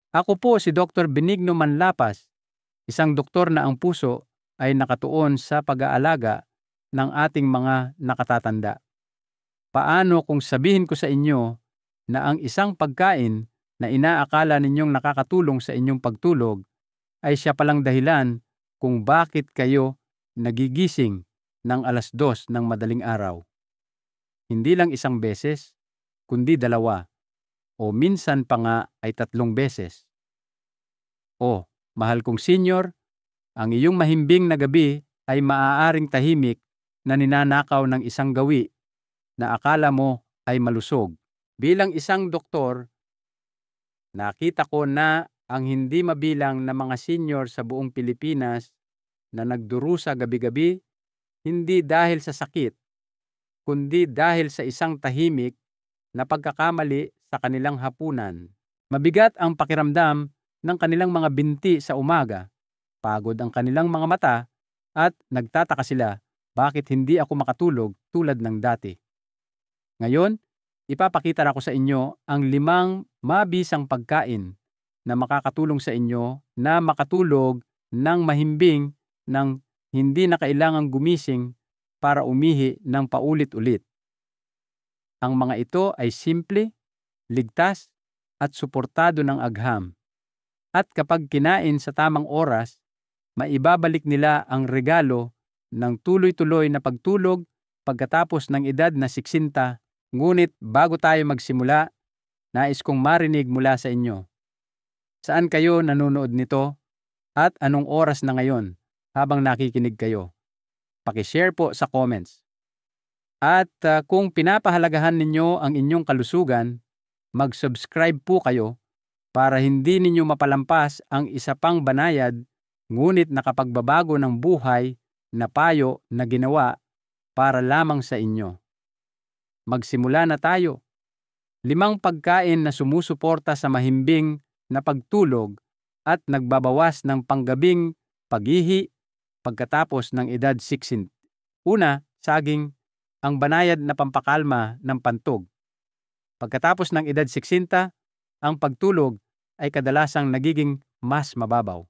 Ako po si Dr. Benigno Manlapas, isang doktor na ang puso ay nakatuon sa pag-aalaga ng ating mga nakatatanda. Paano kung sabihin ko sa inyo na ang isang pagkain na inaakala ninyong nakakatulong sa inyong pagtulog ay siya palang dahilan kung bakit kayo nagigising ng 2:00 ng madaling araw? Hindi lang isang beses, kundi 2 o minsan pa nga ay 3 beses. O, mahal kong senior, ang iyong mahimbing na gabi ay maaaring tahimik na ninanakaw ng isang gawi na akala mo ay malusog. Bilang isang doktor, nakita ko na ang hindi mabilang na mga senior sa buong Pilipinas na nagdurusa gabi-gabi, hindi dahil sa sakit, kundi dahil sa isang tahimik na pagkakamali sa kanilang hapunan. Mabigat ang pakiramdam ng kanilang mga binti sa umaga, pagod ang kanilang mga mata, at nagtataka sila bakit hindi ako makatulog tulad ng dati. Ngayon, ipapakita ko sa inyo ang 5 mabisang pagkain na makakatulong sa inyo na makatulog ng mahimbing ng hindi na kailangang gumising para umihi ng paulit-ulit. Ang mga ito ay simple, ligtas, at suportado ng agham. At kapag kinain sa tamang oras, maibabalik nila ang regalo ng tuloy-tuloy na pagtulog pagkatapos ng edad na 60. Ngunit bago tayo magsimula, nais kong marinig mula sa inyo. Saan kayo nanonood nito at anong oras na ngayon habang nakikinig kayo? Paki-share po sa comments. At kung pinapahalagahan ninyo ang inyong kalusugan, mag-subscribe po kayo para hindi ninyo mapalampas ang isa pang banayad ngunit nakapagbabago ng buhay na payo na ginawa para lamang sa inyo. Magsimula na tayo. 5 pagkain na sumusuporta sa mahimbing na pagtulog at nagbabawas ng panggabing paghihi pagkatapos ng edad 60. Una, saging, ang banayad na pampakalma ng pantog. Pagkatapos ng edad 60, ang pagtulog ay kadalasang nagiging mas mababaw.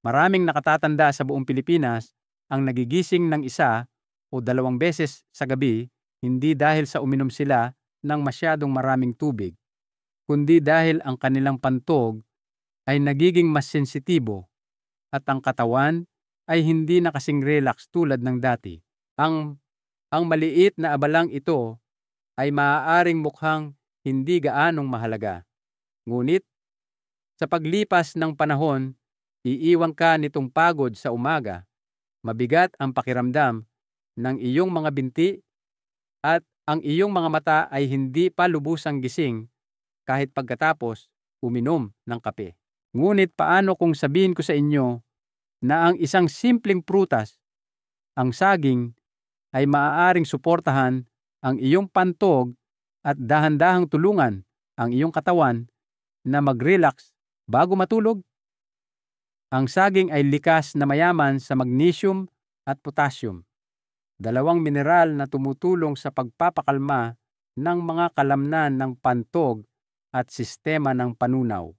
Maraming nakatatanda sa buong Pilipinas ang nagigising ng 1 o 2 beses sa gabi hindi dahil sa uminom sila ng masyadong maraming tubig, kundi dahil ang kanilang pantog ay nagiging mas sensitibo at ang katawan ay hindi na kasing relax tulad ng dati. Ang maliit na abalang ito ay maaaring mukhang hindi gaanong mahalaga. Ngunit, sa paglipas ng panahon, iiwan ka nitong pagod sa umaga, mabigat ang pakiramdam ng iyong mga binti, at ang iyong mga mata ay hindi pa lubusang gising kahit pagkatapos uminom ng kape. Ngunit paano kung sabihin ko sa inyo na ang isang simpleng prutas, ang saging, ay maaaring suportahan ang iyong pantog at dahan-dahang tulungan ang iyong katawan na mag-relax bago matulog? Ang saging ay likas na mayaman sa magnesium at potassium, 2 mineral na tumutulong sa pagpapakalma ng mga kalamnan ng pantog at sistema ng panunaw.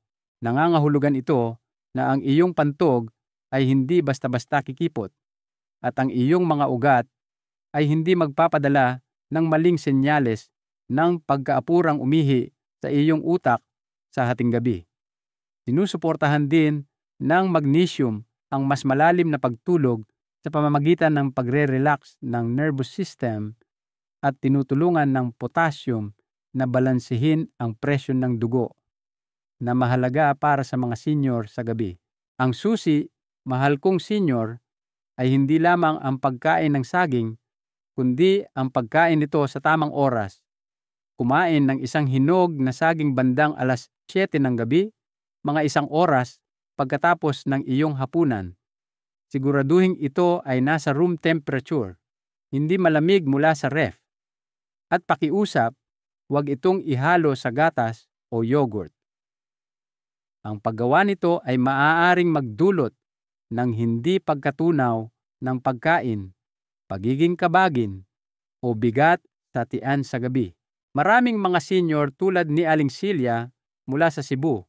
Nangangahulugan ito na ang iyong pantog ay hindi basta-basta kikipot at ang iyong mga ugat ay hindi magpapadala ng maling senyales ng pagkaapurang umihi sa iyong utak sa hating gabi. Sinusuportahan din ng magnesium ang mas malalim na pagtulog sa pamamagitan ng pagre-relax ng nervous system at tinutulungan ng potassium na balansehin ang presyon ng dugo na mahalaga para sa mga senior sa gabi. Ang susi, mahal kong senior, ay hindi lamang ang pagkain ng saging, kundi ang pagkain nito sa tamang oras. Kumain ng isang hinog na saging bandang 7:00 ng gabi, mga 1 oras pagkatapos ng iyong hapunan. Siguraduhin ito ay nasa room temperature, hindi malamig mula sa ref. At pakiusap, huwag itong ihalo sa gatas o yogurt. Ang paggawa nito ay maaaring magdulot ng hindi pagkatunaw ng pagkain, pagiging kabagin, o bigat sa tiyan sa gabi. Maraming mga senior tulad ni Aling Celia mula sa Cebu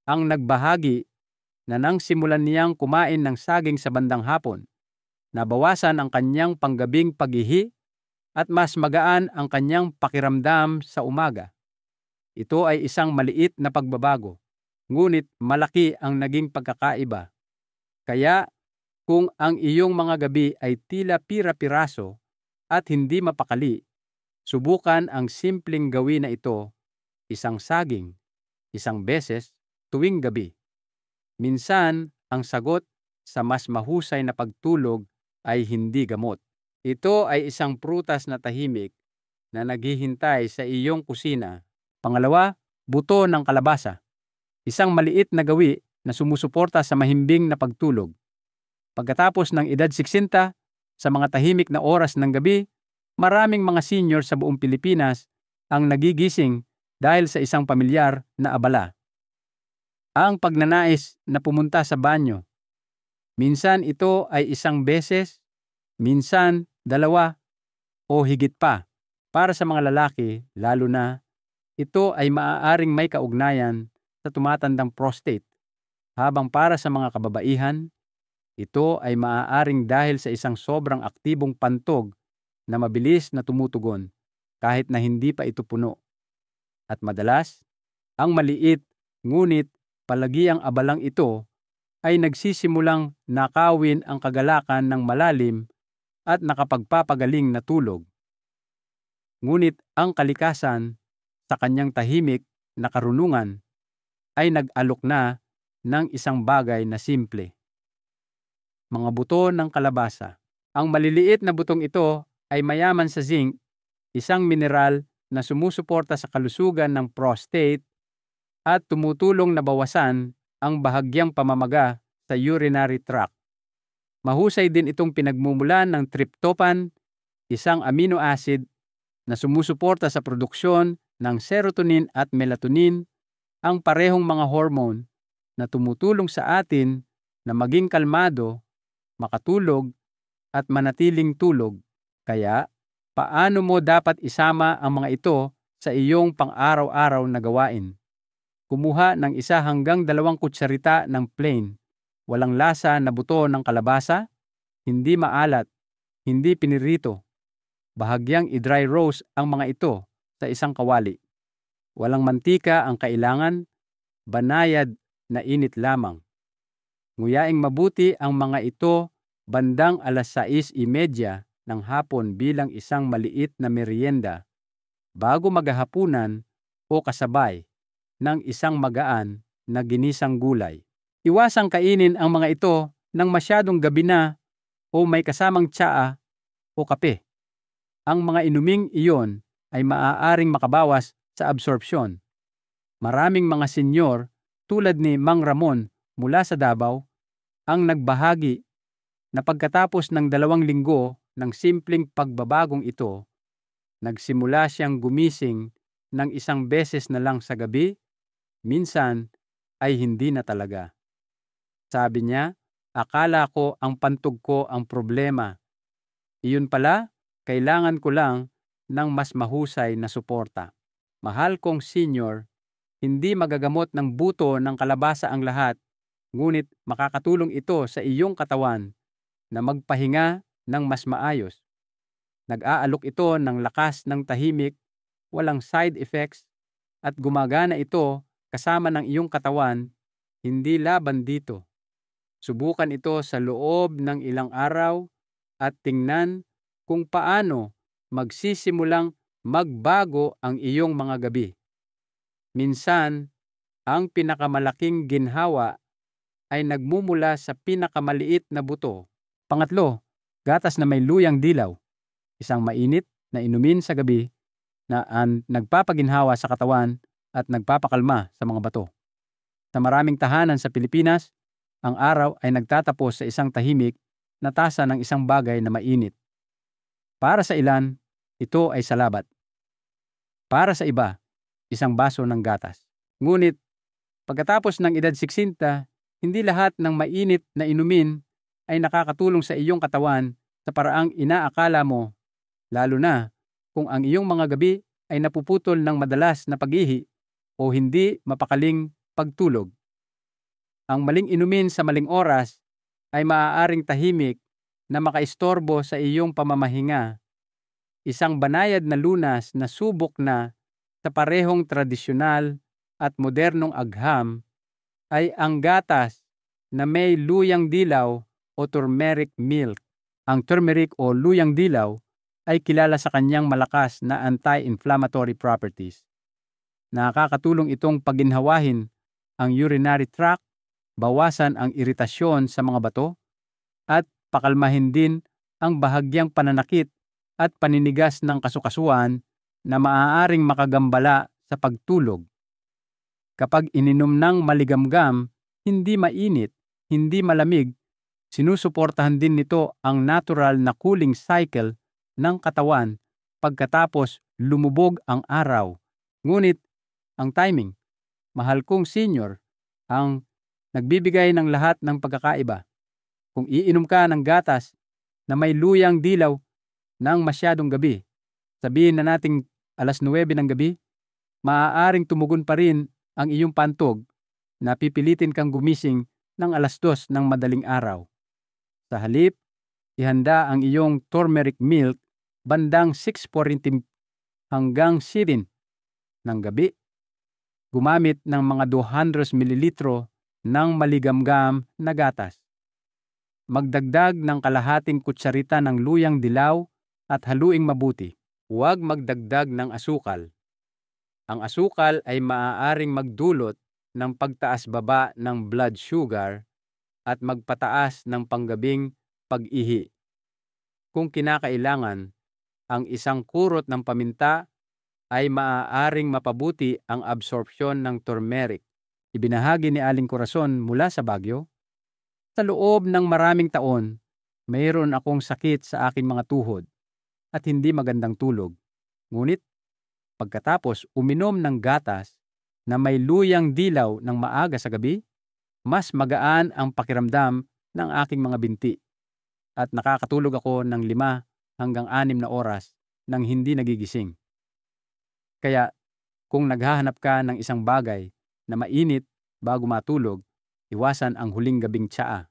ang nagbahagi na nang simulan niyang kumain ng saging sa bandang hapon, nabawasan ang kanyang panggabing paghihi at mas magaan ang kanyang pakiramdam sa umaga. Ito ay isang maliit na pagbabago, ngunit malaki ang naging pagkakaiba. Kaya kung ang iyong mga gabi ay tila pira-piraso at hindi mapakali, subukan ang simpleng gawin na ito, isang saging, isang beses, tuwing gabi. Minsan, ang sagot sa mas mahusay na pagtulog ay hindi gamot. Ito ay isang prutas na tahimik na naghihintay sa iyong kusina. Pangalawa, buto ng kalabasa. Isang maliit na gawi na sumusuporta sa mahimbing na pagtulog. Pagkatapos ng edad 60, sa mga tahimik na oras ng gabi, maraming mga senior sa buong Pilipinas ang nagigising dahil sa isang pamilyar na abala. Ang pagnanais na pumunta sa banyo. Minsan ito ay isang beses, minsan dalawa, o higit pa. Para sa mga lalaki, lalo na, ito ay maaaring may kaugnayan sa tumatandang prostate. Habang para sa mga kababaihan, ito ay maaaring dahil sa isang sobrang aktibong pantog na mabilis na tumutugon kahit na hindi pa ito puno. At madalas, ang maliit ngunit palagiang abalang ito ay nagsisimulang nakawin ang kagalakan ng malalim at nakapagpapagaling na tulog. Ngunit ang kalikasan sa kanyang tahimik na karunungan ay nag-alok na ng isang bagay na simple. Mga buto ng kalabasa. Ang maliliit na butong ito ay mayaman sa zinc, isang mineral na sumusuporta sa kalusugan ng prostate at tumutulong na bawasan ang bahagyang pamamaga sa urinary tract. Mahusay din itong pinagmumulan ng tryptophan, isang amino acid na sumusuporta sa produksyon ng serotonin at melatonin, ang parehong mga hormone na tumutulong sa atin na maging kalmado, makatulog, at manatiling tulog. Kaya, paano mo dapat isama ang mga ito sa iyong pang-araw-araw na gawain? Kumuha ng 1 hanggang 2 kutsarita ng plain, walang lasa na buto ng kalabasa, hindi maalat, hindi pinirito. Bahagyang i-dry roast ang mga ito sa isang kawali. Walang mantika ang kailangan, banayad na init lamang. Nguyaing mabuti ang mga ito bandang 6:30 ng hapon bilang isang maliit na merienda bago maghahapunan o kasabay ng isang magaan na ginisang gulay. Iwasang kainin ang mga ito nang masyadong gabi na o may kasamang tsaa o kape. Ang mga inuming iyon ay maaaring makabawas sa absorpsyon. Maraming mga senyor tulad ni Mang Ramon mula sa Davao ang nagbahagi na pagkatapos ng 2 linggo ng simpleng pagbabagong ito, nagsimula siyang gumising ng 1 beses na lang sa gabi, minsan ay hindi na talaga. Sabi niya, akala ko ang pantog ko ang problema. Iyon pala, kailangan ko lang ng mas mahusay na suporta. Mahal kong senior, hindi magagamot ng buto ng kalabasa ang lahat, ngunit makakatulong ito sa iyong katawan na magpahinga ng mas maayos. Nag-aalok ito ng lakas ng tahimik, walang side effects, at gumagana ito kasama ng iyong katawan, hindi laban dito. Subukan ito sa loob ng ilang araw at tingnan kung paano magsisimulang magbago ang iyong mga gabi. Minsan, ang pinakamalaking ginhawa ay nagmumula sa pinakamaliit na buto. Pangatlo, gatas na may luyang dilaw. Isang mainit na inumin sa gabi na nagpapaginhawa sa katawan at nagpapakalma sa mga bato. Sa maraming tahanan sa Pilipinas, ang araw ay nagtatapos sa isang tahimik na tasa ng isang bagay na mainit. Para sa ilan, ito ay salabat. Para sa iba, isang baso ng gatas. Ngunit, pagkatapos ng edad 60, hindi lahat ng mainit na inumin ay nakakatulong sa iyong katawan sa paraang inaakala mo, lalo na kung ang iyong mga gabi ay napuputol ng madalas na pag-ihi o hindi mapakaling pagtulog. Ang maling inumin sa maling oras ay maaaring tahimik na makaistorbo sa iyong pamamahinga. Isang banayad na lunas na subok na sa parehong tradisyonal at modernong agham ay ang gatas na may luyang dilaw o turmeric milk. Ang turmeric o luyang dilaw ay kilala sa kanyang malakas na anti-inflammatory properties. Nakakatulong itong paginhawahin ang urinary tract, bawasan ang iritasyon sa mga bato, at pakalmahin din ang bahagyang pananakit at paninigas ng kasukasuan na maaaring makagambala sa pagtulog. Kapag ininom ng maligamgam, hindi mainit, hindi malamig, sinusuportahan din nito ang natural na cooling cycle ng katawan pagkatapos lumubog ang araw. Ngunit ang timing, mahal kong senior, ang nagbibigay ng lahat ng pagkakaiba. Kung iinom ka ng gatas na may luyang dilaw ng masyadong gabi, sabihin na nating 9:00 ng gabi, maaaring tumugon pa rin ang iyong pantog na pipilitin kang gumising ng 2:00 ng madaling araw. Sa halip, ihanda ang iyong turmeric milk bandang 6:40 hanggang 7 ng gabi. Gumamit ng mga 200 mililitro ng maligamgam na gatas. Magdagdag ng kalahating kutsarita ng luyang dilaw at haluing mabuti. Huwag magdagdag ng asukal. Ang asukal ay maaaring magdulot ng pagtaas-baba ng blood sugar at magpataas ng panggabing pag-ihi. Kung kinakailangan, ang isang kurot ng paminta ay maaaring mapabuti ang absorpsyon ng turmeric. Ibinahagi ni Aling Corazon mula sa Baguio. Sa loob ng maraming taon, mayroon akong sakit sa aking mga tuhod at hindi magandang tulog. Ngunit, pagkatapos uminom ng gatas na may luyang dilaw ng maaga sa gabi, mas magaan ang pakiramdam ng aking mga binti at nakakatulog ako ng 5 hanggang 6 na oras nang hindi nagigising. Kaya, kung naghahanap ka ng isang bagay na mainit bago matulog, iwasan ang huling gabing tsaa.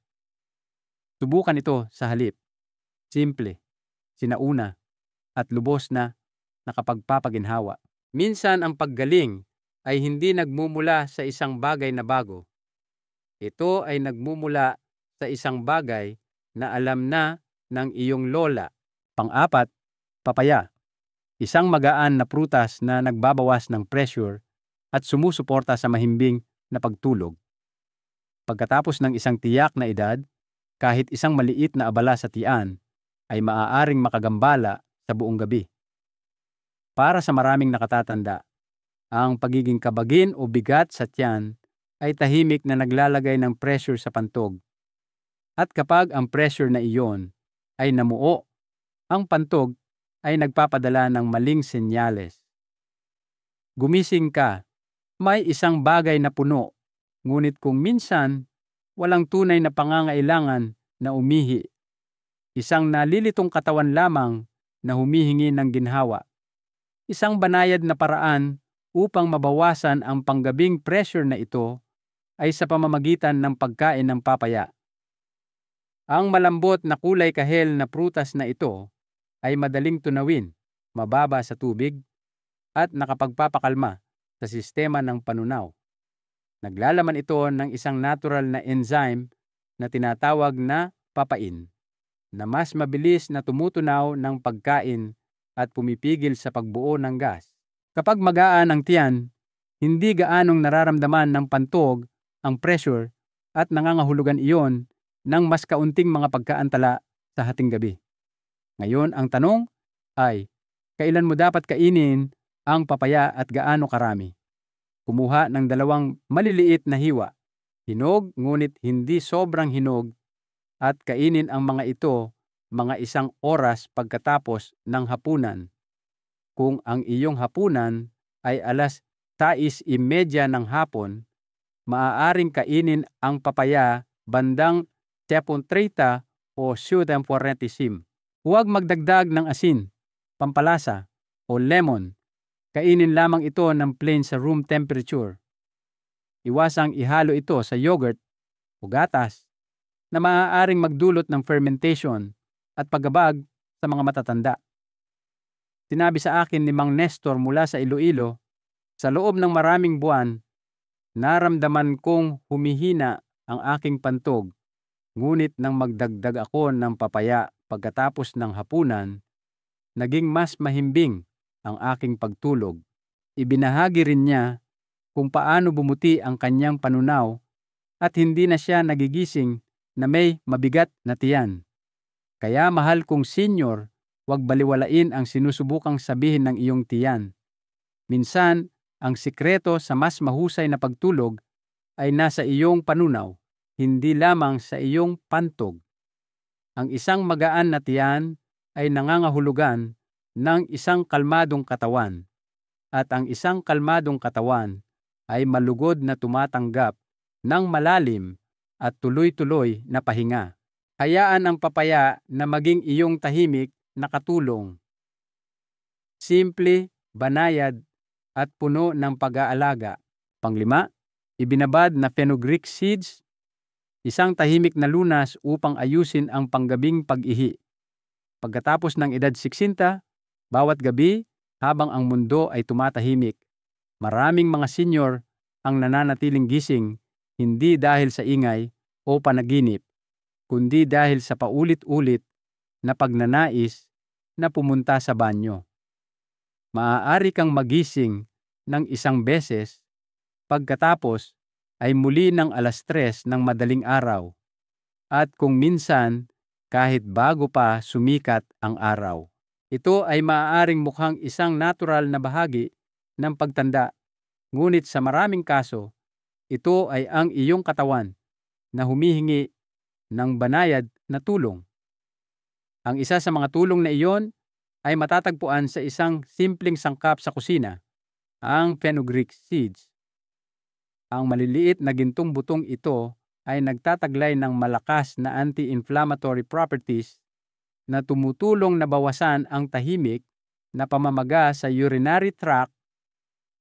Subukan ito sa halip. Simple, sinauna, at lubos na nakapagpapaginhawa. Minsan ang paggaling ay hindi nagmumula sa isang bagay na bago. Ito ay nagmumula sa isang bagay na alam na ng iyong lola. Pang-apat, papaya. Isang magaan na prutas na nagbabawas ng pressure at sumusuporta sa mahimbing na pagtulog. Pagkatapos ng isang tiyak na edad, kahit isang maliit na abala sa tiyan ay maaaring makagambala sa buong gabi. Para sa maraming nakatatanda, ang pagiging kabagin o bigat sa tiyan ay tahimik na naglalagay ng pressure sa pantog. At kapag ang pressure na iyon ay namuo, ang pantog ay nagpapadala ng maling senyales. Gumising ka, may isang bagay na puno, ngunit kung minsan, walang tunay na pangangailangan na umihi. Isang nalilitong katawan lamang na humihingi ng ginhawa. Isang banayad na paraan upang mabawasan ang panggabing pressure na ito ay sa pamamagitan ng pagkain ng papaya. Ang malambot na kulay kahel na prutas na ito ay madaling tunawin, mababa sa tubig, at nakapagpapakalma sa sistema ng panunaw. Naglalaman ito ng isang natural na enzyme na tinatawag na papain, na mas mabilis na tumutunaw ng pagkain at pumipigil sa pagbuo ng gas. Kapag magaan ang tiyan, hindi gaanong nararamdaman ng pantog ang pressure at nangangahulugan iyon ng mas kaunting mga pagkaantala sa hating gabi. Ngayon, ang tanong ay, kailan mo dapat kainin ang papaya at gaano karami? Kumuha ng 2 maliliit na hiwa, hinog ngunit hindi sobrang hinog, at kainin ang mga ito mga 1 oras pagkatapos ng hapunan. Kung ang iyong hapunan ay 6:30 ng hapon, maaaring kainin ang papaya bandang 7:30 o 7:45. Huwag magdagdag ng asin, pampalasa, o lemon. Kainin lamang ito ng plain sa room temperature. Iwasang ihalo ito sa yogurt o gatas na maaaring magdulot ng fermentation at paggabag sa mga matatanda. Sinabi sa akin ni Mang Nestor mula sa Iloilo, sa loob ng maraming buwan, naramdaman kong humihina ang aking pantog, ngunit nang magdagdag ako ng papaya pagkatapos ng hapunan, naging mas mahimbing ang aking pagtulog. Ibinahagi rin niya kung paano bumuti ang kanyang panunaw at hindi na siya nagigising na may mabigat na tiyan. Kaya mahal kong senior, huwag baliwalain ang sinusubukang sabihin ng iyong tiyan. Minsan, ang sikreto sa mas mahusay na pagtulog ay nasa iyong panunaw, hindi lamang sa iyong pantog. Ang isang magaan na tiyan ay nangangahulugan ng isang kalmadong katawan, at ang isang kalmadong katawan ay malugod na tumatanggap ng malalim at tuloy-tuloy na pahinga. Hayaan ang papaya na maging iyong tahimik na katulong. Simple, banayad, at puno ng pag-aalaga. Panglima, ibinabad na fenugreek seeds, isang tahimik na lunas upang ayusin ang panggabing pag-ihi. Pagkatapos ng edad 60, bawat gabi habang ang mundo ay tumatahimik, maraming mga senior ang nananatiling gising, hindi dahil sa ingay o panaginip, kundi dahil sa paulit-ulit na pagnanais na pumunta sa banyo. Maaari kang magising ng isang beses, pagkatapos ay muli ng 3:00 ng madaling araw, at kung minsan kahit bago pa sumikat ang araw. Ito ay maaaring mukhang isang natural na bahagi ng pagtanda, ngunit sa maraming kaso, ito ay ang iyong katawan na humihingi ng banayad na tulong. Ang isa sa mga tulong na iyon ay matatagpuan sa isang simpleng sangkap sa kusina, ang fenugreek seeds. Ang maliliit na gintong butong ito ay nagtataglay ng malakas na anti-inflammatory properties na tumutulong na bawasan ang tahimik na pamamaga sa urinary tract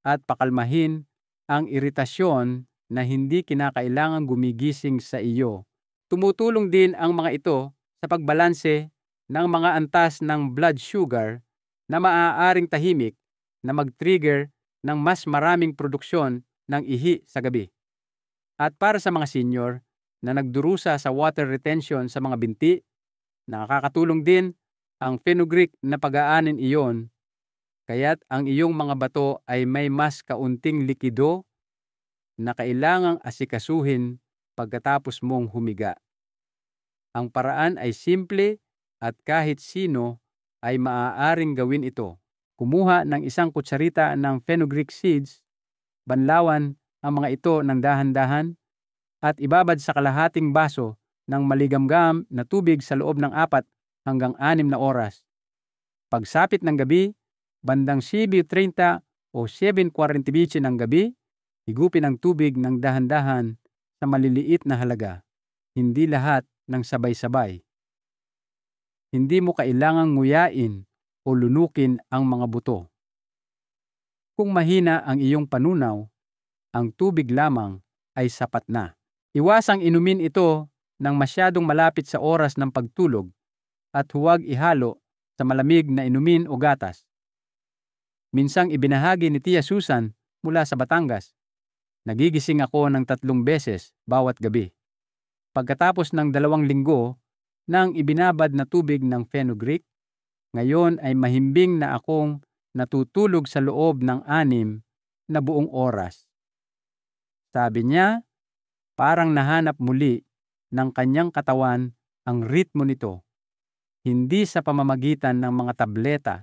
at pakalmahin ang iritasyon na hindi kinakailangang gumigising sa iyo. Tumutulong din ang mga ito sa pagbalanse ng mga antas ng blood sugar na maaaring tahimik na mag-trigger ng mas maraming produksyon ng ihi sa gabi. At para sa mga senior na nagdurusa sa water retention sa mga binti, nakakatulong din ang fenugreek na pag-aanin iyon, kaya't ang iyong mga bato ay may mas kaunting likido na kailangang asikasuhin pagkatapos mong humiga. Ang paraan ay simple at kahit sino ay maaaring gawin ito. Kumuha ng isang kutsarita ng fenugreek seeds, banlawan ang mga ito ng dahan-dahan, at ibabad sa kalahating baso ng maligamgam na tubig sa loob ng 4 hanggang 6 na oras. Pagsapit ng gabi, bandang 7:30 o 7:40 ng gabi, higupin ang tubig ng dahan-dahan sa maliliit na halaga, hindi lahat ng sabay-sabay. Hindi mo kailangang nguyain o lunukin ang mga buto. Kung mahina ang iyong panunaw, ang tubig lamang ay sapat na. Iwasang inumin ito ng masyadong malapit sa oras ng pagtulog at huwag ihalo sa malamig na inumin o gatas. Minsang ibinahagi ni Tia Susan mula sa Batangas, nagigising ako ng 3 beses bawat gabi. Pagkatapos ng 2 linggo ng ibinabad na tubig ng fenugreek, ngayon ay mahimbing na akong natutulog sa loob ng 6 na buong oras. Sabi niya, parang nahanap muli ng kanyang katawan ang ritmo nito, hindi sa pamamagitan ng mga tableta,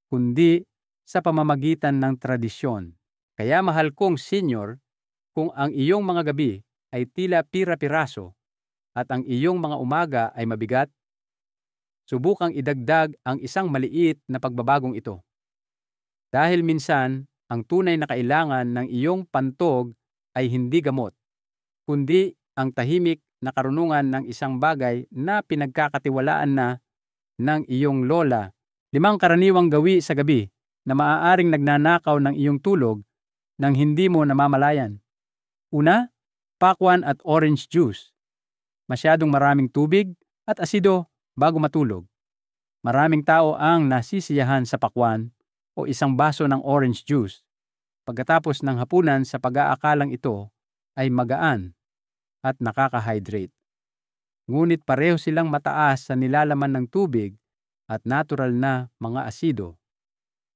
kundi sa pamamagitan ng tradisyon. Kaya mahal kong senior, kung ang iyong mga gabi ay tila pira-piraso at ang iyong mga umaga ay mabigat, subukang idagdag ang isang maliit na pagbabagong ito. Dahil minsan, ang tunay na kailangan ng iyong pantog ay hindi gamot, kundi ang tahimik na karunungan ng isang bagay na pinagkakatiwalaan na ng iyong lola. 5 karaniwang gawi sa gabi na maaaring nagnanakaw ng iyong tulog nang hindi mo namamalayan. Una, pakwan at orange juice. Masyadong maraming tubig at asido bago matulog. Maraming tao ang nasisiyahan sa pakwan o isang baso ng orange juice pagkatapos ng hapunan sa pag-aakalang ito ay magaan at nakaka-hydrate. Ngunit pareho silang mataas sa nilalaman ng tubig at natural na mga asido.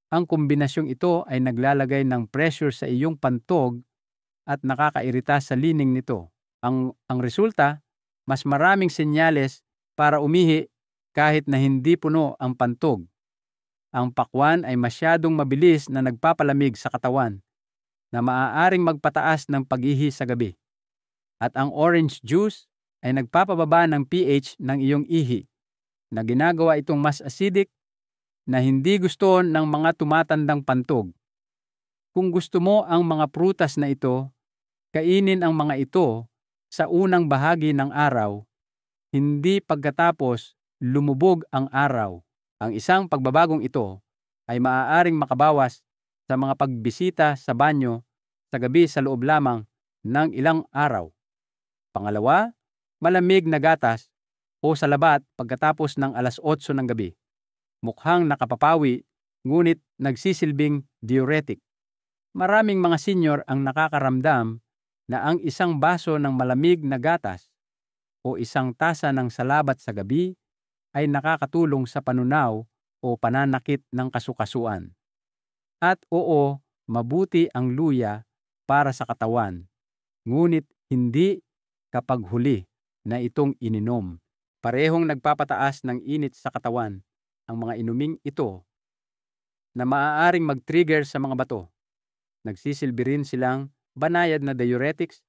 Ang kombinasyong ito ay naglalagay ng pressure sa iyong pantog at nakakairita sa lining nito. Ang resulta, mas maraming senyales para umihi kahit na hindi puno ang pantog. Ang pakwan ay masyadong mabilis na nagpapalamig sa katawan na maaaring magpataas ng pag-ihi sa gabi. At ang orange juice ay nagpapababa ng pH ng iyong ihi na ginagawa itong mas acidic na hindi gusto ng mga tumatandang pantog. Kung gusto mo ang mga prutas na ito, kainin ang mga ito sa unang bahagi ng araw, hindi pagkatapos lumubog ang araw. Ang isang pagbabagong ito ay maaaring makabawas sa mga pagbisita sa banyo sa gabi sa loob lamang ng ilang araw. Pangalawa, malamig na gatas o salabat pagkatapos ng 8:00 ng gabi. Mukhang nakapapawi, ngunit nagsisilbing diuretic. Maraming mga senior ang nakakaramdam na ang isang baso ng malamig na gatas o isang tasa ng salabat sa gabi ay nakakatulong sa panunaw o pananakit ng kasukasuan. At oo, mabuti ang luya para sa katawan, ngunit hindi kapag huli na itong ininom. Parehong nagpapataas ng init sa katawan ang mga inuming ito na maaaring mag-trigger sa mga bato. Nagsisilbi rin silang banayad na diuretics,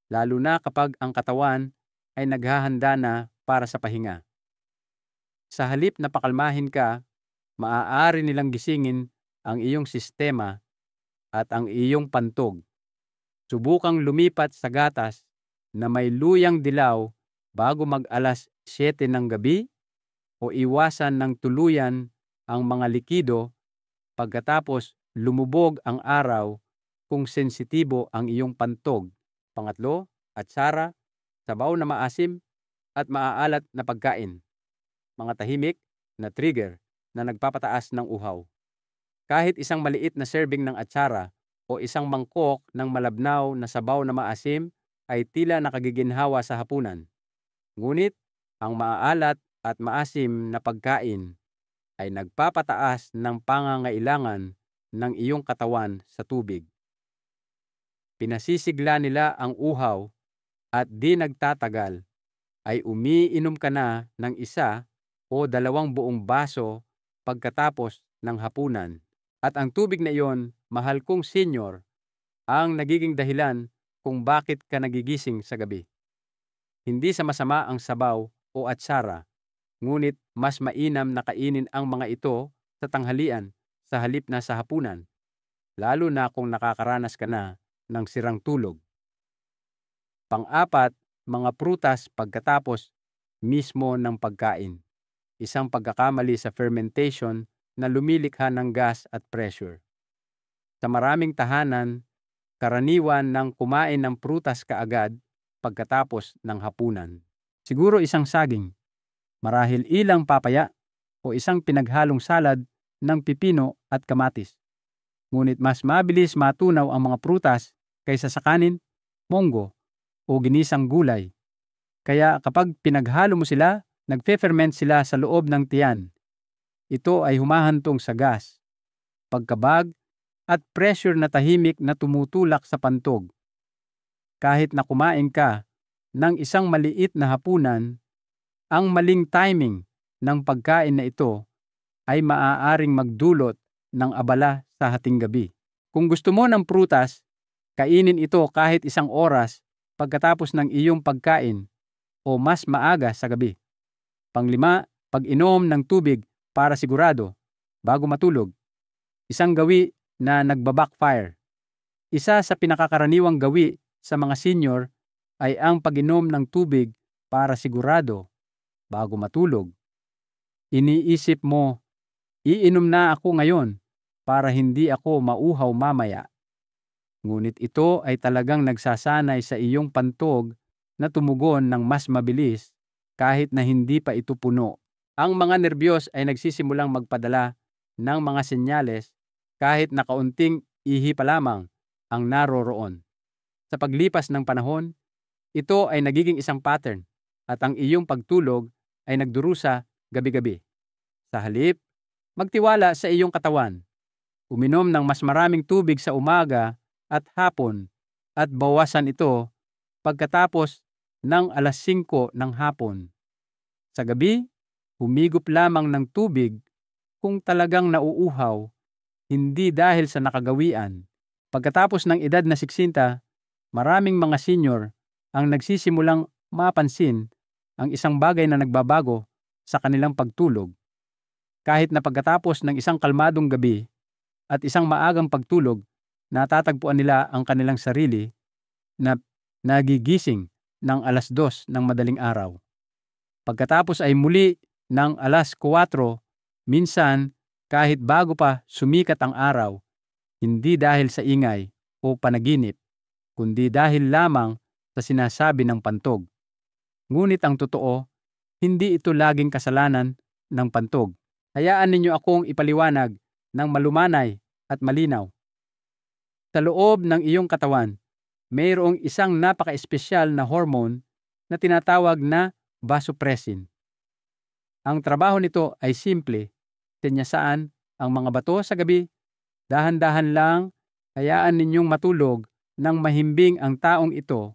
lalo na kapag ang katawan ay naghahanda na para sa pahinga. Sa halip na pakalmahin ka, maaari nilang gisingin ang iyong sistema at ang iyong pantog. Subukang lumipat sa gatas na may luyang dilaw bago mag-7:00 ng gabi o iwasan ng tuluyan ang mga likido pagkatapos lumubog ang araw kung sensitibo ang iyong pantog. Pangatlo, atsara, sabaw na maasim at maaalat na pagkain. Mga tahimik na trigger na nagpapataas ng uhaw. Kahit isang maliit na serving ng atsara o isang mangkok ng malabnaw na sabaw na maasim ay tila nakagiginhawa sa hapunan. Ngunit ang maaalat at maasim na pagkain ay nagpapataas ng pangangailangan ng iyong katawan sa tubig. Pinasisigla nila ang uhaw at di nagtatagal ay umiinom ka na ng 1 o 2 buong baso pagkatapos ng hapunan. At ang tubig na iyon, mahal kong senior, ang nagiging dahilan kung bakit ka nagigising sa gabi. Hindi sa masama ang sabaw o atsara, ngunit mas mainam na kainin ang mga ito sa tanghalian sa halip na sa hapunan, lalo na kung nakakaranas ka na ng sirang tulog. Pang-apat, mga prutas pagkatapos mismo ng pagkain. Isang pagkakamali sa fermentation na lumilikha ng gas at pressure. Sa maraming tahanan, karaniwan ng kumain ng prutas kaagad pagkatapos ng hapunan. Siguro isang saging, marahil ilang papaya o isang pinaghalong salad ng pipino at kamatis. Ngunit mas mabilis matunaw ang mga prutas kaysa sa kanin, monggo o ginisang gulay. Kaya kapag pinaghalo mo sila, nagfe-ferment sila sa loob ng tiyan. Ito ay humahantong sa gas, pagkabag at pressure na tahimik na tumutulak sa pantog. Kahit na kumain ka ng isang maliit na hapunan, ang maling timing ng pagkain na ito ay maaaring magdulot ng abala sa hating gabi. Kung gusto mo ng prutas, kainin ito kahit 1 oras pagkatapos ng iyong pagkain o mas maaga sa gabi. Panglima, pag-inom ng tubig para sigurado bago matulog. Isang gawi na nagba-backfire. Isa sa pinakakaraniwang gawi sa mga senior ay ang pag-inom ng tubig para sigurado bago matulog. Iniisip mo, iinom na ako ngayon para hindi ako mauhaw mamaya. Ngunit ito ay talagang nagsasanay sa iyong pantog na tumugon ng mas mabilis kahit na hindi pa ito puno. Ang mga nerbiyos ay nagsisimulang magpadala ng mga senyales kahit na kaunting ihi pa lamang ang naroroon. Sa paglipas ng panahon, ito ay nagiging isang pattern at ang iyong pagtulog ay nagdurusa gabi-gabi. Sa halip, magtiwala sa iyong katawan. Uminom ng mas maraming tubig sa umaga at hapon at bawasan ito pagkatapos ng 5:00 ng hapon. Sa gabi, humigop lamang ng tubig kung talagang nauuhaw, hindi dahil sa nakagawian. Pagkatapos ng edad na 60, maraming mga senior ang nagsisimulang mapansin ang isang bagay na nagbabago sa kanilang pagtulog. Kahit na pagkatapos ng isang kalmadong gabi at isang maagang pagtulog, natatagpuan nila ang kanilang sarili na nagigising ng 2:00 ng madaling araw. Pagkatapos ay muli ng 4:00, minsan kahit bago pa sumikat ang araw, hindi dahil sa ingay o panaginip, kundi dahil lamang sa sinasabi ng pantog. Ngunit ang totoo, hindi ito laging kasalanan ng pantog. Hayaan ninyo akong ipaliwanag ng malumanay at malinaw. Sa loob ng iyong katawan, mayroong isang napaka-espesyal na hormone na tinatawag na vasopressin. Ang trabaho nito ay simple, senyasaan ang mga bato sa gabi, dahan-dahan lang, hayaan ninyong matulog ng mahimbing ang taong ito,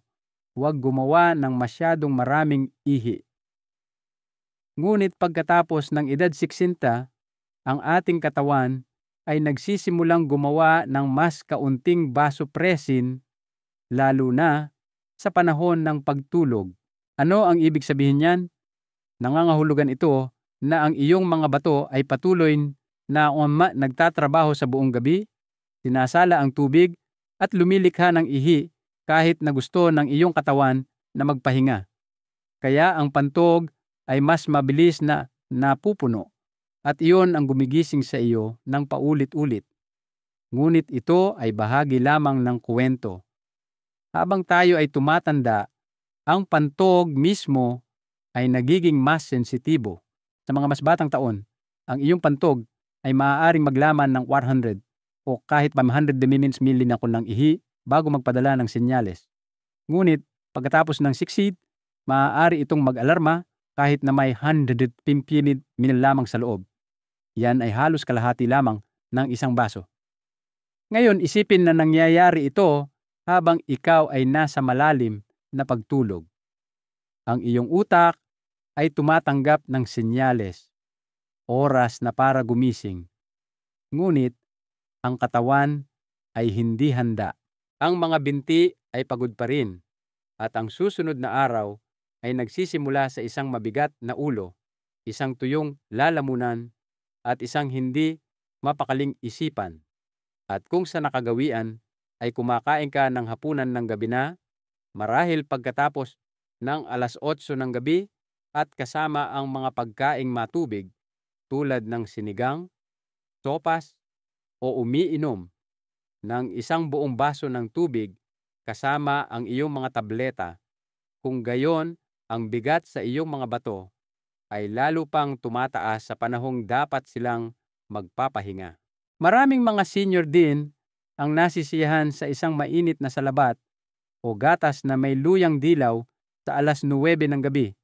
huwag gumawa ng masyadong maraming ihi. Ngunit pagkatapos ng edad 60, ang ating katawan ay nagsisimulang gumawa ng mas kaunting vasopressin, lalo na sa panahon ng pagtulog. Ano ang ibig sabihin niyan? Nangangahulugan ito na ang iyong mga bato ay patuloy na nagtatrabaho sa buong gabi, sinasala ang tubig at lumilikha ng ihi kahit na gusto ng iyong katawan na magpahinga. Kaya ang pantog ay mas mabilis na napupuno at iyon ang gumigising sa iyo ng paulit-ulit. Ngunit ito ay bahagi lamang ng kwento. Habang tayo ay tumatanda, ang pantog mismo ay nagiging mas sensitibo. Sa mga mas batang taon, ang iyong pantog ay maaaring maglaman ng 100 o kahit 500 million ng ihi bago magpadala ng senyales. Ngunit pagkatapos ng 60, maaari itong mag-alarma kahit na may 150 ml lamang sa loob. Yan ay halos kalahati lamang ng isang baso. Ngayon, isipin na nangyayari ito habang ikaw ay nasa malalim na pagtulog. Ang iyong utak ay tumatanggap ng senyales, oras na para gumising. Ngunit, ang katawan ay hindi handa. Ang mga binti ay pagod pa rin at ang susunod na araw ay nagsisimula sa isang mabigat na ulo, isang tuyong lalamunan, at isang hindi mapakaling isipan. At kung sa nakagawian ay kumakain ka ng hapunan ng gabi na, marahil pagkatapos ng 8:00 ng gabi at kasama ang mga pagkaing matubig tulad ng sinigang, sopas, o umiinom ng isang buong baso ng tubig kasama ang iyong mga tableta, kung gayon ang bigat sa iyong mga bato ay lalo pang tumataas sa panahong dapat silang magpapahinga. Maraming mga senior din ang nasisiyahan sa isang mainit na salabat o gatas na may luyang dilaw sa 9:00 ng gabi.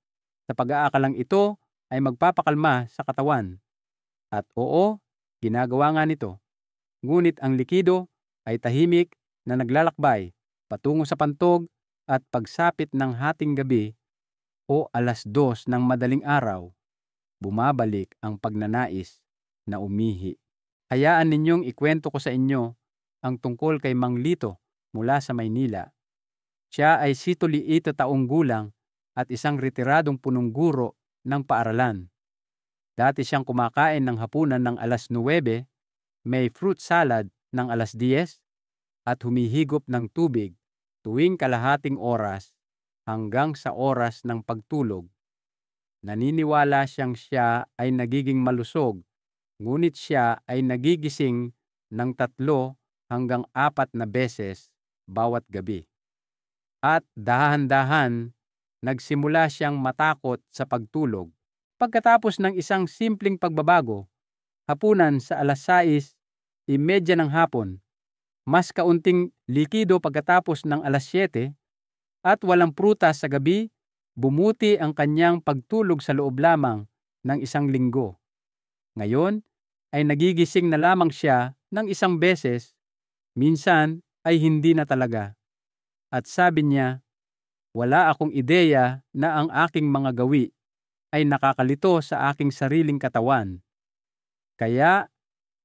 Sa pag-aakalang ito ay magpapakalma sa katawan. At oo, ginagawa nga nito. Ngunit ang likido ay tahimik na naglalakbay patungo sa pantog at pagsapit ng hating gabi o 2:00 ng madaling araw, bumabalik ang pagnanais na umihi. Hayaan ninyong ikwento ko sa inyo ang tungkol kay Mang Lito mula sa Maynila. Siya ay 78 taong gulang at isang retiradong punong guro ng paaralan. Dati siyang kumakain ng hapunan ng 9:00, may fruit salad ng 10:00 at humihigop ng tubig tuwing kalahating oras hanggang sa oras ng pagtulog. Naniniwala siyang siya ay nagiging malusog, ngunit siya ay nagigising ng 3 hanggang 4 na beses bawat gabi. At dahan-dahan, nagsimula siyang matakot sa pagtulog. Pagkatapos ng isang simpleng pagbabago, hapunan sa 6:30 ng hapon, mas kaunting likido pagkatapos ng 7:00 at walang prutas sa gabi, bumuti ang kanyang pagtulog sa loob lamang ng 1 linggo. Ngayon ay nagigising na lamang siya ng 1 beses, minsan ay hindi na talaga. At sabi niya, wala akong ideya na ang aking mga gawi ay nakakalito sa aking sariling katawan. Kaya,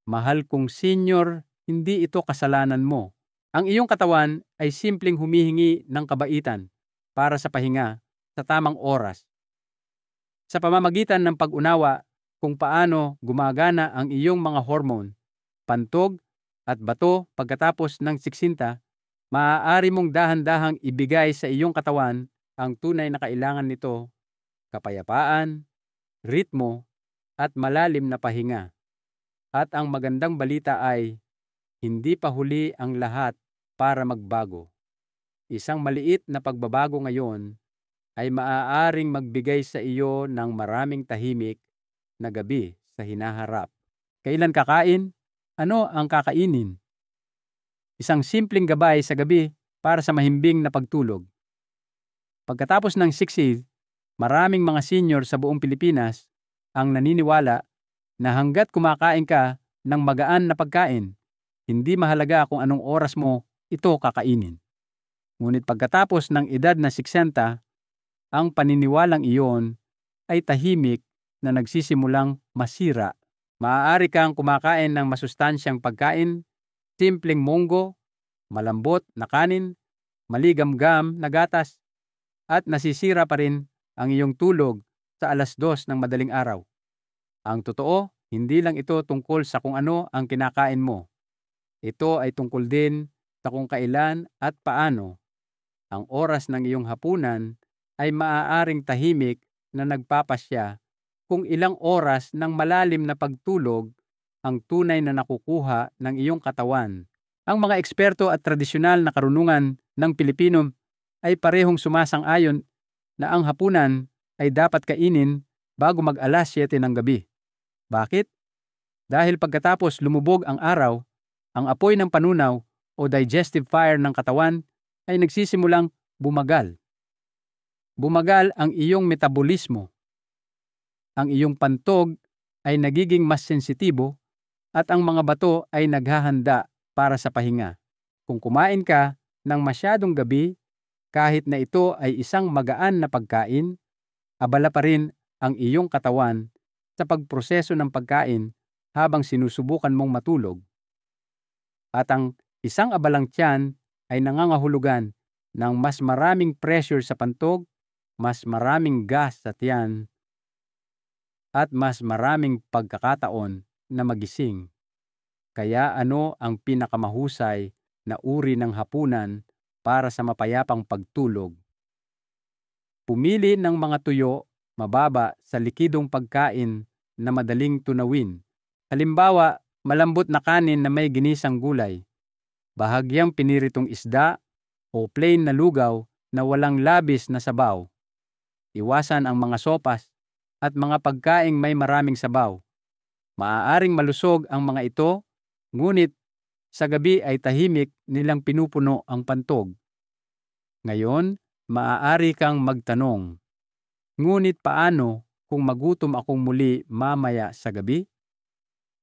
mahal kong senyor, hindi ito kasalanan mo. Ang iyong katawan ay simpleng humihingi ng kabaitan para sa pahinga sa tamang oras. Sa pamamagitan ng pag-unawa kung paano gumagana ang iyong mga hormone, pantog at bato pagkatapos ng siksinta, maaari mong dahan-dahang ibigay sa iyong katawan ang tunay na kailangan nito: kapayapaan, ritmo, at malalim na pahinga. At ang magandang balita ay, hindi pa huli ang lahat para magbago. Isang maliit na pagbabago ngayon ay maaaring magbigay sa iyo ng maraming tahimik na gabi sa hinaharap. Kailan kakain? Ano ang kakainin? Isang simpleng gabay sa gabi para sa mahimbing na pagtulog. Pagkatapos ng siksig, maraming mga senior sa buong Pilipinas ang naniniwala na hanggat kumakain ka ng magaan na pagkain, hindi mahalaga kung anong oras mo ito kakainin. Ngunit pagkatapos ng edad na 60, ang paniniwalang iyon ay tahimik na nagsisimulang masira. Maaari kang kumakain ng masustansyang pagkain, simpleng munggo, malambot na kanin, maligamgam na gatas, at nasisira pa rin ang iyong tulog sa 2:00 ng madaling araw. Ang totoo, hindi lang ito tungkol sa kung ano ang kinakain mo. Ito ay tungkol din sa kung kailan at paano. Ang oras ng iyong hapunan ay maaaring tahimik na nagpapasya kung ilang oras ng malalim na pagtulog ang tunay na nakukuha ng iyong katawan. Ang mga eksperto at tradisyonal na karunungan ng Pilipino ay parehong sumasang-ayon na ang hapunan ay dapat kainin bago mag-7:00 ng gabi. Bakit? Dahil pagkatapos lumubog ang araw, ang apoy ng panunaw o digestive fire ng katawan ay nagsisimulang bumagal. Bumagal ang iyong metabolismo. Ang iyong pantog ay nagiging mas sensitibo at ang mga bato ay naghahanda para sa pahinga. Kung kumain ka ng masyadong gabi, kahit na ito ay isang magaan na pagkain, abala pa rin ang iyong katawan sa pagproseso ng pagkain habang sinusubukan mong matulog. At ang isang abalang tiyan ay nangangahulugan ng mas maraming pressure sa pantog, mas maraming gas sa tiyan, at mas maraming pagkakataon na magising. Kaya ano ang pinakamahusay na uri ng hapunan para sa mapayapang pagtulog? Pumili ng mga tuyo, mababa sa likidong pagkain na madaling tunawin. Halimbawa, malambot na kanin na may ginisang gulay, bahagyang piniritong isda, o plain na lugaw na walang labis na sabaw. Iwasan ang mga sopas at mga pagkaing may maraming sabaw. Maaaring malusog ang mga ito, ngunit sa gabi ay tahimik nilang pinupuno ang pantog. Ngayon, maaari kang magtanong, ngunit paano kung magutom akong muli mamaya sa gabi?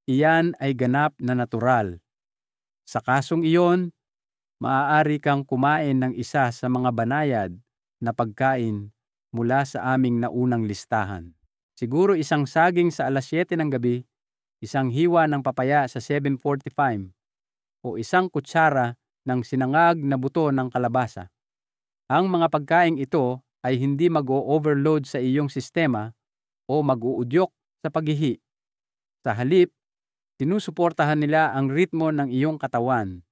Iyan ay ganap na natural. Sa kasong iyon, maaari kang kumain ng isa sa mga banayad na pagkain mula sa aming naunang listahan. Siguro isang saging sa 7:00 ng gabi, isang hiwa ng papaya sa 7:45, o isang kutsara ng sinangag na buto ng kalabasa. Ang mga pagkaing ito ay hindi mag-o-overload sa iyong sistema o mag-uudyok sa paghihi. Sa halip, sinusuportahan nila ang ritmo ng iyong katawan.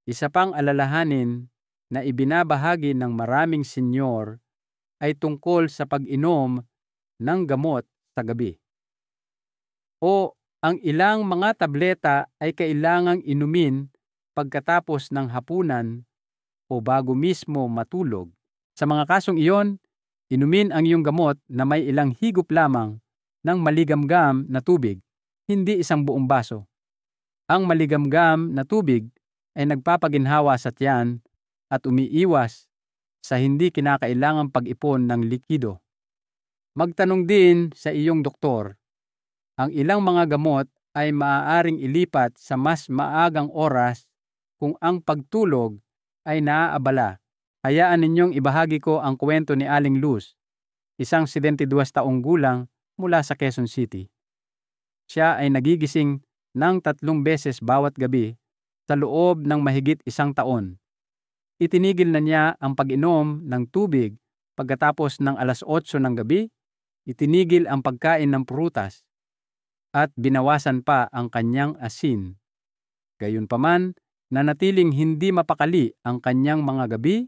Isa pang alalahanin na ibinabahagi ng maraming senyor ay tungkol sa pag-inom ng gamot sa gabi. O ang ilang mga tableta ay kailangang inumin pagkatapos ng hapunan o bago mismo matulog. Sa mga kasong iyon, inumin ang iyong gamot na may ilang higop lamang ng maligamgam na tubig, hindi isang buong baso. Ang maligamgam na tubig ay nagpapaginhawa sa tiyan at umiiwas sa hindi kinakailangang pag-ipon ng likido. Magtanong din sa iyong doktor. Ang ilang mga gamot ay maaaring ilipat sa mas maagang oras kung ang pagtulog ay naaabala. Hayaan ninyong ibahagi ko ang kwento ni Aling Luz, isang 72 taong gulang mula sa Quezon City. Siya ay nagigising ng 3 beses bawat gabi sa loob ng mahigit 1 taon. Itinigil na niya ang pag-inom ng tubig pagkatapos ng 8:00 ng gabi, itinigil ang pagkain ng prutas, at binawasan pa ang kanyang asin. Gayunpaman, nanatiling hindi mapakali ang kanyang mga gabi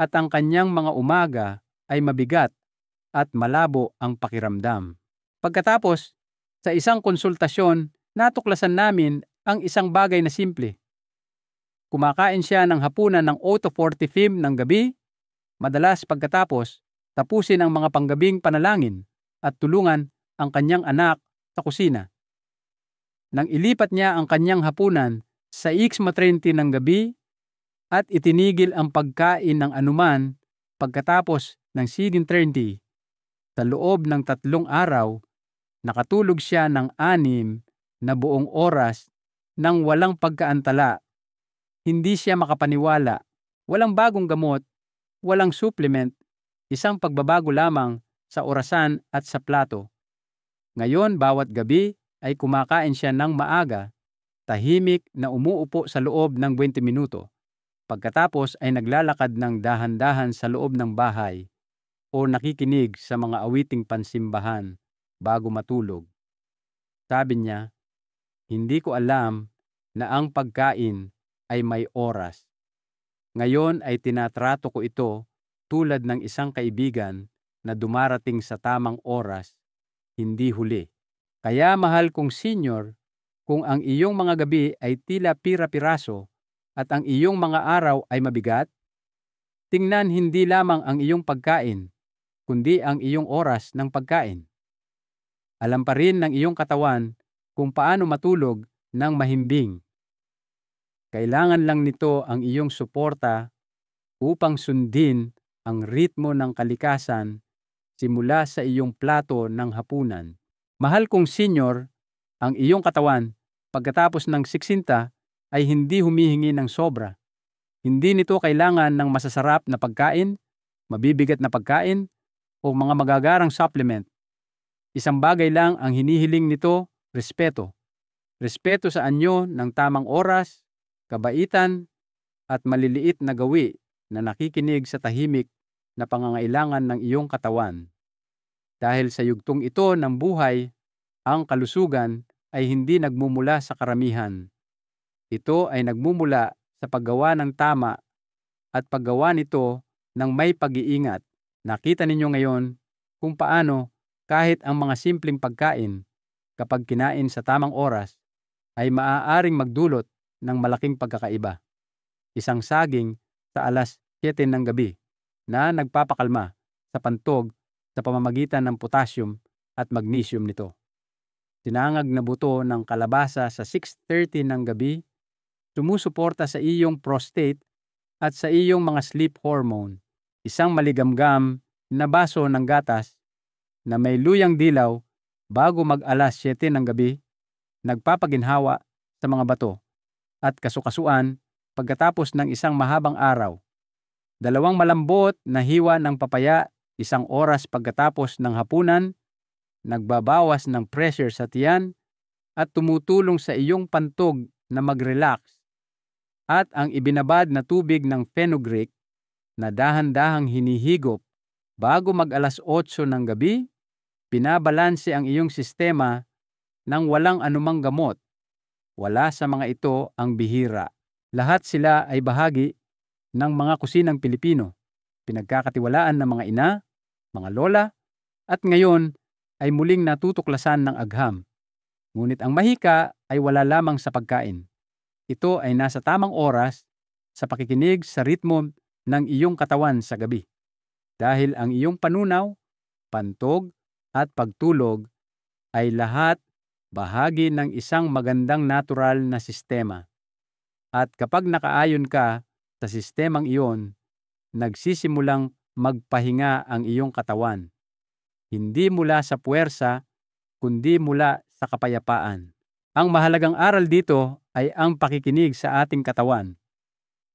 at ang kanyang mga umaga ay mabigat at malabo ang pakiramdam. Pagkatapos, sa isang konsultasyon, natuklasan namin ang isang bagay na simple. Kumakain siya ng hapunan ng Otto Forte Fim ng gabi, madalas pagkatapos tapusin ang mga panggabing panalangin at tulungan ang kanyang anak sa kusina. Nang ilipat niya ang kanyang hapunan sa X-30 ng gabi at itinigil ang pagkain ng anuman pagkatapos ng 7:30, sa loob ng 3 araw, nakatulog siya ng 6 na buong oras nang walang pagkaantala. Hindi siya makapaniwala. Walang bagong gamot, walang supplement, isang pagbabago lamang sa orasan at sa plato. Ngayon, bawat gabi ay kumakain siya ng maaga, tahimik na umuupo sa loob ng 20 minuto. Pagkatapos ay naglalakad ng dahan-dahan sa loob ng bahay o nakikinig sa mga awiting pansimbahan bago matulog. Sabi niya, "Hindi ko alam na ang pagkain ay may oras. Ngayon ay tinatrato ko ito tulad ng isang kaibigan na dumarating sa tamang oras, hindi huli." Kaya mahal kong senior, kung ang iyong mga gabi ay tila pira-piraso at ang iyong mga araw ay mabigat, tingnan hindi lamang ang iyong pagkain, kundi ang iyong oras ng pagkain. Alam pa rin ng iyong katawan kung paano matulog ng mahimbing. Kailangan lang nito ang iyong suporta upang sundin ang ritmo ng kalikasan simula sa iyong plato ng hapunan. Mahal kong senior, ang iyong katawan pagkatapos ng 60 ay hindi humihingi ng sobra. Hindi nito kailangan ng masasarap na pagkain, mabibigat na pagkain, o mga magagarang supplement. Isang bagay lang ang hinihiling nito, respeto. Respeto sa anyo ng tamang oras, kabaitan, at maliliit na gawi na nakikinig sa tahimik na pangangailangan ng iyong katawan. Dahil sa yugtong ito ng buhay, ang kalusugan ay hindi nagmumula sa karamihan. Ito ay nagmumula sa paggawa ng tama at paggawa nito ng may pag-iingat. Nakita ninyo ngayon kung paano kahit ang mga simpleng pagkain, kapag kinain sa tamang oras, ay maaaring magdulot ng malaking pagkakaiba. Isang saging sa 7:00 ng gabi na nagpapakalma sa pantog sa pamamagitan ng potassium at magnesium nito. Sinangag na buto ng kalabasa sa 6:30 ng gabi, sumusuporta sa iyong prostate at sa iyong mga sleep hormone. Isang maligamgam na baso ng gatas na may luyang dilaw bago mag-7 ng gabi, nagpapaginhawa sa mga bato at kasukasuan pagkatapos ng isang mahabang araw. 2 malambot na hiwa ng papaya 1 oras pagkatapos ng hapunan, nagbabawas ng pressure sa tiyan at tumutulong sa iyong pantog na mag-relax. At ang ibinabad na tubig ng fenugreek na dahan-dahang hinihigop bago mag-8 ng gabi, binabalanse ang iyong sistema nang walang anumang gamot. Wala sa mga ito ang bihira. Lahat sila ay bahagi ng mga kusinang Pilipino, pinagkakatiwalaan ng mga ina, mga lola, at ngayon ay muling natutuklasan ng agham. Ngunit ang mahika ay wala lamang sa pagkain. ito ay nasa tamang oras sa pakikinig sa ritmo ng iyong katawan sa gabi. Dahil ang iyong panunaw, pantog, at pagtulog ay lahat bahagi ng isang magandang natural na sistema. At kapag nakaayon ka sa sistemang iyon, nagsisimulang magpahinga ang iyong katawan. Hindi mula sa puwersa, kundi mula sa kapayapaan. Ang mahalagang aral dito ay ang pakikinig sa ating katawan.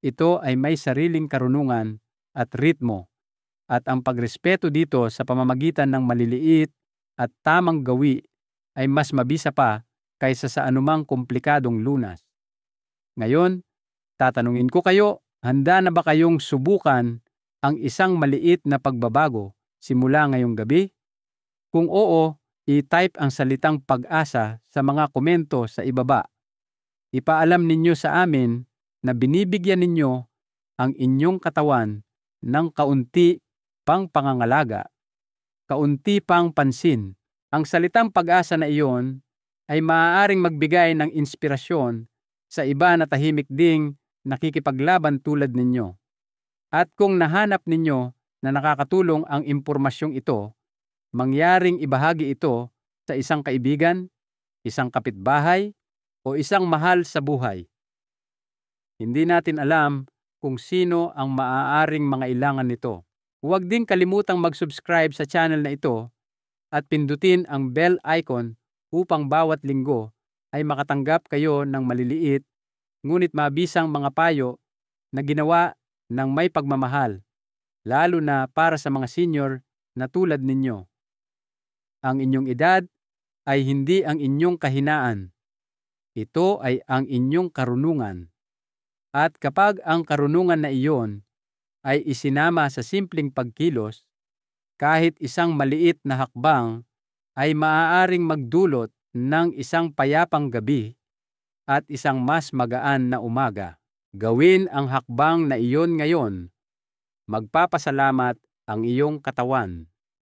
Ito ay may sariling karunungan at ritmo, at ang pagrespeto dito sa pamamagitan ng maliliit at tamang gawi ay mas mabisa pa kaysa sa anumang komplikadong lunas. Ngayon, tatanungin ko kayo, handa na ba kayong subukan ang isang maliit na pagbabago simula ngayong gabi? Kung oo, i-type ang salitang pag-asa sa mga komento sa ibaba. Ipaalam ninyo sa amin na binibigyan ninyo ang inyong katawan ng kaunti pang pangangalaga, kaunti pang pansin. Ang salitang pag-asa na iyon ay maaaring magbigay ng inspirasyon sa iba na tahimik ding nakikipaglaban tulad ninyo. At kung nahanap ninyo na nakakatulong ang impormasyong ito, mangyaring ibahagi ito sa isang kaibigan, isang kapitbahay, o isang mahal sa buhay. Hindi natin alam kung sino ang maaaring mangailangan nito. Huwag din kalimutang mag-subscribe sa channel na ito at pindutin ang bell icon upang bawat linggo ay makatanggap kayo ng maliliit ngunit mabisang mga payo na ginawa ng may pagmamahal, lalo na para sa mga senior na tulad ninyo. Ang inyong edad ay hindi ang inyong kahinaan. Ito ay ang inyong karunungan. At kapag ang karunungan na iyon ay isinama sa simpleng pagkilos, kahit isang maliit na hakbang ay maaaring magdulot ng isang payapang gabi at isang mas magaan na umaga. Gawin ang hakbang na iyon ngayon. Magpapasalamat ang iyong katawan.